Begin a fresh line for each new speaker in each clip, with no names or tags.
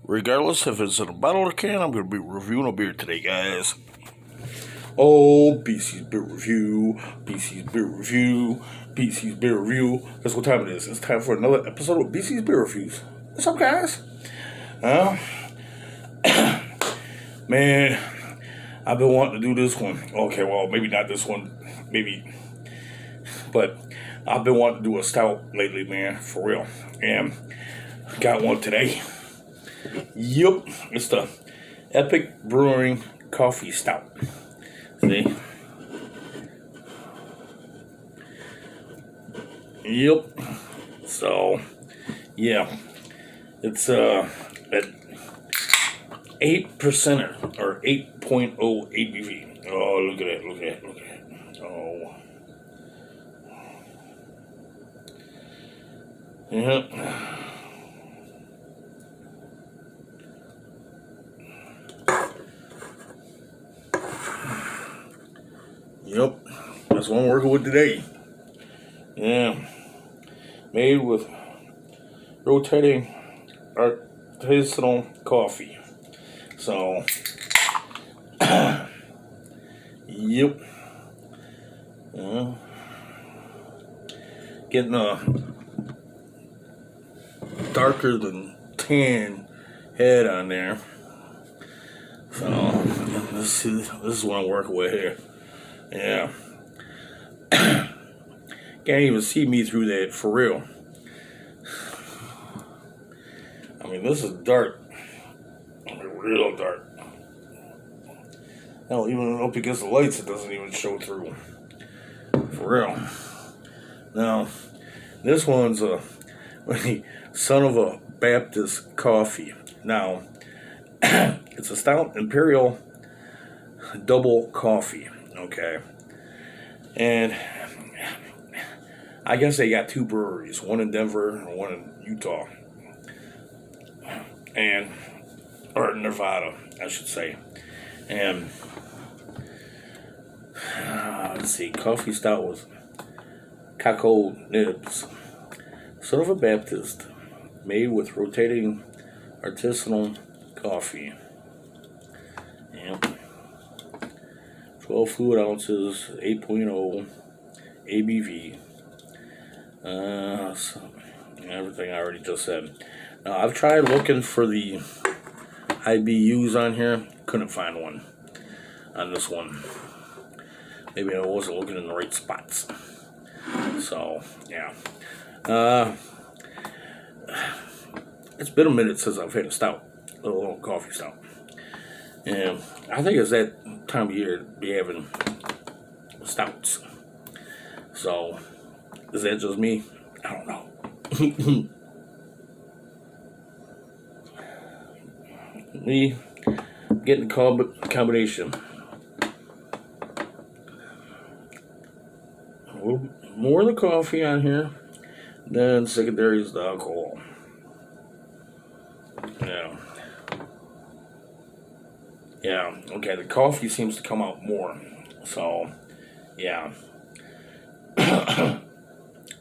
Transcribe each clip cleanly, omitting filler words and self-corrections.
Regardless if it's in a bottle or can, I'm going to be reviewing a beer today, guys. Oh, BC's Beer Review, BC's Beer Review, BC's Beer Review. That's what time it is. It's time for another episode of BC's Beer Reviews. What's up, guys? Man, I've been wanting to do this one. Okay, well, maybe not this one. Maybe. But I've been wanting to do a stout lately, man. For real. And got one today. Yup. It's the Epic Brewing Coffee Stout. See? Yep. So, yeah. It's at 8% or 8.0 ABV. Oh, look at that. Oh. Yep. Yep. That's what I'm working with today. Yeah. Made with rotating artisanal coffee. So, yep. Getting a darker than tan head on there. So, this is what I'm working with here. Yeah. Can't even see me through that for real. I mean, this is dark. I mean, real dark. Hell, even up against the lights, it doesn't even show through. For real. Now, this one's a Son of a Baptist coffee. Now, it's a stout imperial double coffee. Okay. And I guess they got two breweries, one in Denver and one in Utah. Or Nevada, I should say. And let's see, coffee stout was Cacao Nibs, Son of a Baptist, made with rotating artisanal coffee. Yep. 12 fluid ounces, 8.0 ABV. So everything I already just said. Now, I've tried looking for the IBUs on here. Couldn't find one on this one. Maybe I wasn't looking in the right spots. So, yeah. It's been a minute since I've had a stout. A little coffee stout. And I think it's that time of year to be having stouts. So, is that just me? I don't know. Me getting the combination. More of the coffee on here, then secondary is the alcohol. Yeah, okay, the coffee seems to come out more. So, yeah.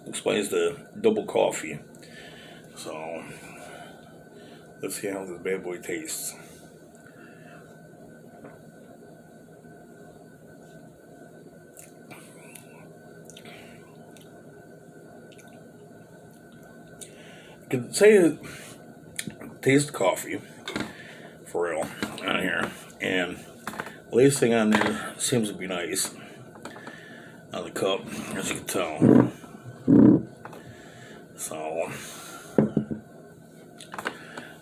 Explains the double coffee. So, let's see how this bad boy tastes. I can say it tastes coffee for real on here, and lacing on there seems to be nice on the cup, as you can tell. So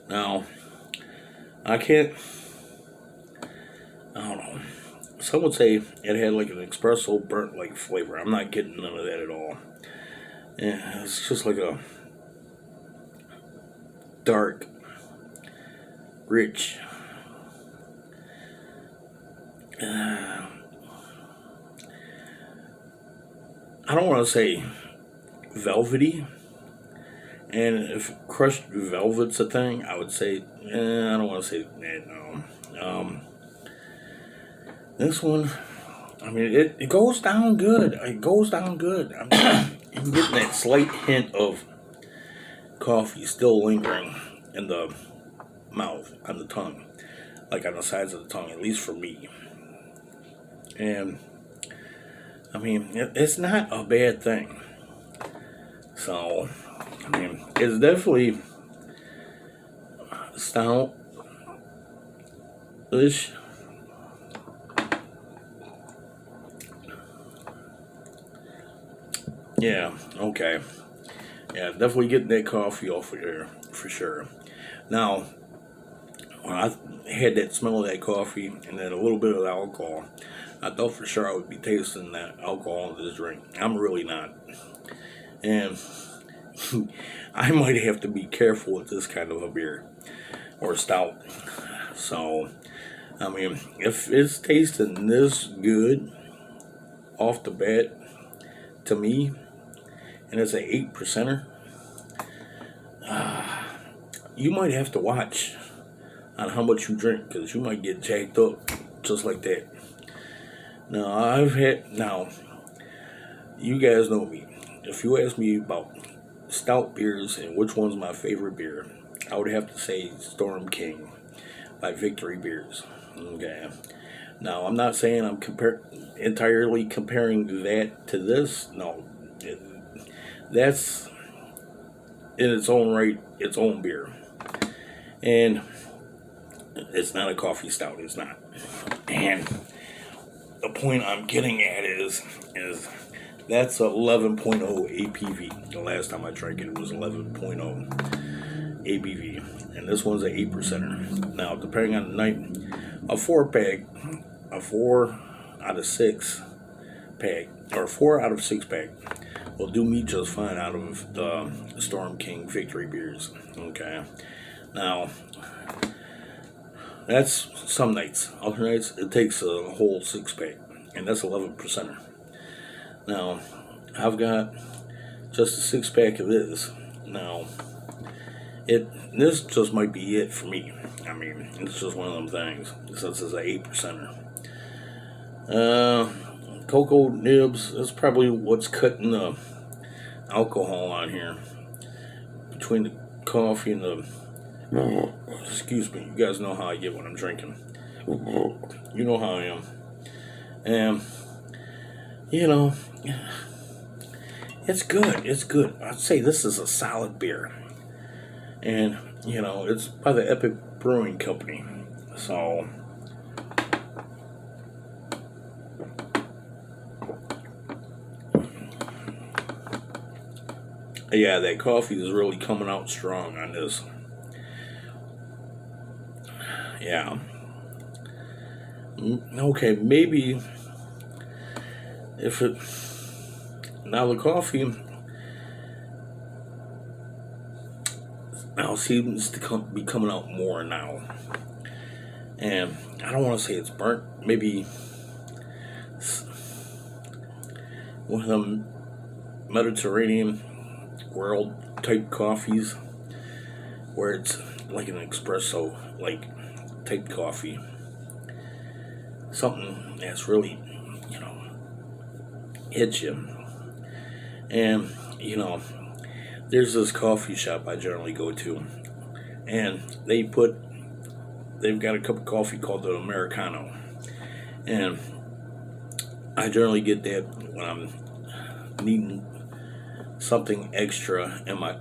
now I don't know. Some would say it had like an espresso burnt like flavor. I'm not getting none of that at all. Yeah, it's just like a dark, rich, I don't want to say velvety, and if crushed velvet's a thing, I would say, I don't want to say that, no. This one, I mean, it goes down good. It goes down good. I'm getting that slight hint of coffee still lingering in the mouth, on the tongue, like on the sides of the tongue, at least for me. And I mean, it's not a bad thing. So, I mean, it's definitely stout-ish. Yeah, okay. Yeah, definitely getting that coffee off of there, for sure. Now, when I had that smell of that coffee and then a little bit of the alcohol, I thought for sure I would be tasting that alcohol in this drink. I'm really not. And I might have to be careful with this kind of a beer or stout. So, I mean, if it's tasting this good off the bat to me, and it's an 8%er, you might have to watch on how much you drink, because you might get jacked up just like that. Now, you guys know me. If you ask me about stout beers and which one's my favorite beer, I would have to say Storm King by Victory Beers. Okay. Now, I'm not saying I'm entirely comparing that to this. No, that's in its own right, its own beer. And it's not a coffee stout, it's not. And the point I'm getting at is that's 11.0 APV. The last time I drank it was 11.0 ABV. And this one's an 8%er. Now, depending on the night, a 4 out of 6 pack, or 4 out of 6 pack, will do me just fine out of the Storm King Victory Beers. Okay. Now, that's some nights. Other nights, it takes a whole 6-pack, and that's 11%er. Now, I've got just a 6-pack of this. Now, this just might be it for me. I mean, it's just one of them things, since it's an 8%er. Cocoa nibs, that's probably what's cutting the alcohol on here. Between the coffee and the... Excuse me, you guys know how I get when I'm drinking. You know how I am. And, you know, it's good. It's good. I'd say this is a solid beer. And, you know, it's by the Epic Brewing Company. So, yeah, that coffee is really coming out strong on this. Yeah. Okay, maybe if it... Now the coffee now seems to be coming out more now. And I don't want to say it's burnt. Maybe one of them Mediterranean world type coffees where it's like an espresso like type coffee, something that's really, you know, hits you. And, you know, there's this coffee shop I generally go to, and they've got a cup of coffee called the Americano, and I generally get that when I'm needing something extra in my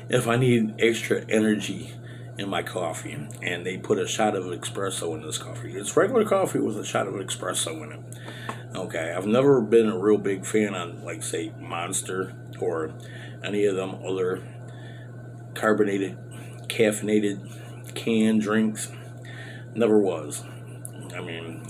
if I need extra energy in my coffee, and they put a shot of espresso in this coffee. It's regular coffee with a shot of espresso in it. Okay, I've never been a real big fan on, like, say, Monster or any of them other carbonated, caffeinated canned drinks. Never was. I mean,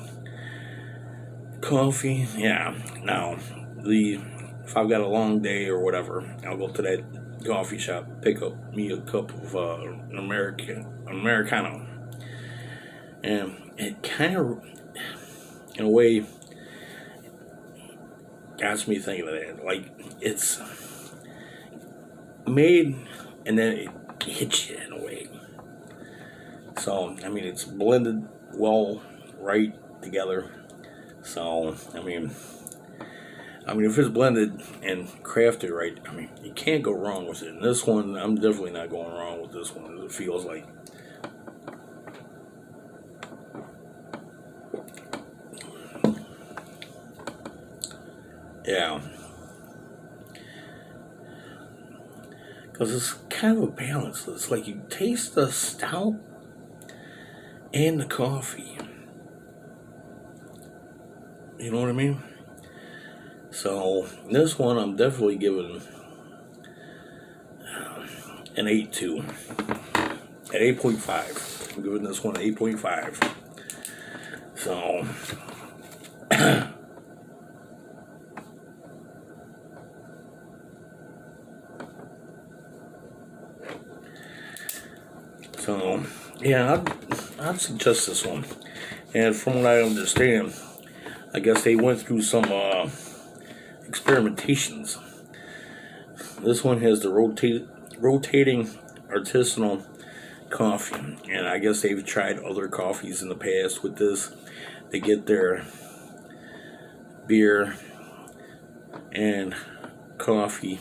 coffee, yeah. Now, if I've got a long day or whatever, I'll go to that coffee shop, pick up me a cup of Americano. And it kind of, in a way, got me thinking of that. Like, it's made and then it hits you in a way. So, I mean, it's blended well right together. So, I mean, I mean, if it's blended and crafted right, I mean, you can't go wrong with it. And this one, I'm definitely not going wrong with this one. It feels like. Yeah. Because it's kind of a balance. It's like you taste the stout and the coffee. You know what I mean? So, this one I'm definitely giving an 8 to. At 8.5. I'm giving this one an 8.5. So, yeah, I'd suggest this one. And from what I understand, I guess they went through some experimentations. This one has the rotating artisanal coffee, and I guess they've tried other coffees in the past with this. They get their beer and coffee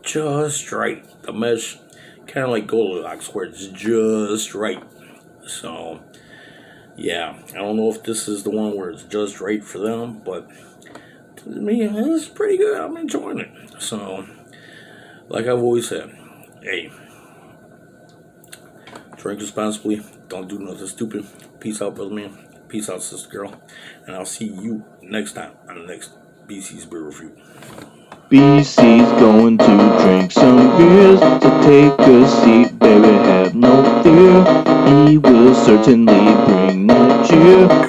just right. The mesh, kind of like Goldilocks, where it's just right. So, yeah, I don't know if this is the one where it's just right for them, but to me, it's pretty good. I'm enjoying it. So, like I've always said, hey, drink responsibly. Don't do nothing stupid. Peace out, brother man. Peace out, sister girl. And I'll see you next time on the next BC's Beer Review.
BC's going to drink some beers, so take a seat, baby, have no fear. He will certainly bring the cheer.